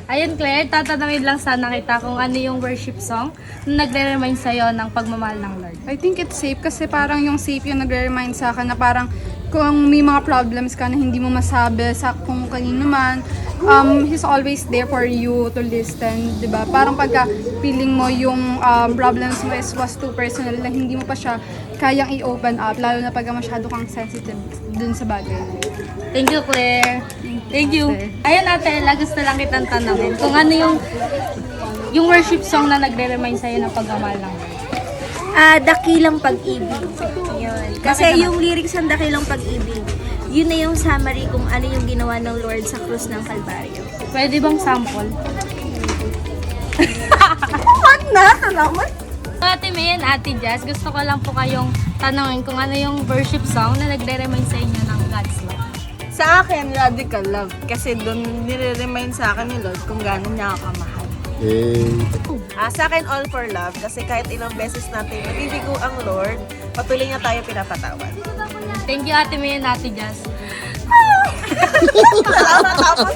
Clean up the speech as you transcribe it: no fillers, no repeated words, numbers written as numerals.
Ayun Claire, tatanungin lang sana kita kung ano yung worship song na nagre-remind sa'yo ng pagmamahal ng Lord. I think it's safe kasi parang yung safe yung nagre-remind sa akin na parang kung may mga problems ka na hindi mo masabi sa kung kanino man, He's always there for you to listen, di ba? Parang pagka feeling mo yung problems mo was too personal na hindi mo pa siya kayang i-open up, lalo na pagka masyado kang sensitive dun sa bagay. Thank you, Claire. Thank you. Ayun, Ate Ella, gusto lang kitang tanongin kung ano yung worship song na nagre-remind sa'yo ng pagmamahal ng Lord. Dakilang Pag-ibig. Yun. Kasi yung lyrics ng Dakilang Pag-ibig, yun na yung summary kung ano yung ginawa ng Lord sa krus ng Kalbaryo. Pwede bang sample? What na? Salamat! Ate May and Ate Jazz, gusto ko lang po kayong tanongin kung ano yung worship song na nagre-remind sa inyo ng God's love. Sa akin, Radical Love. Kasi doon nire-remind sa akin ni Lord kung gaano niya ako kamahal. Sa akin, All for Love. Kasi kahit ilang beses natin nabibigo ang Lord, patuloy niya tayo pinapatawad. Thank you, Ate May and Ate Jazz. Salamat, tapos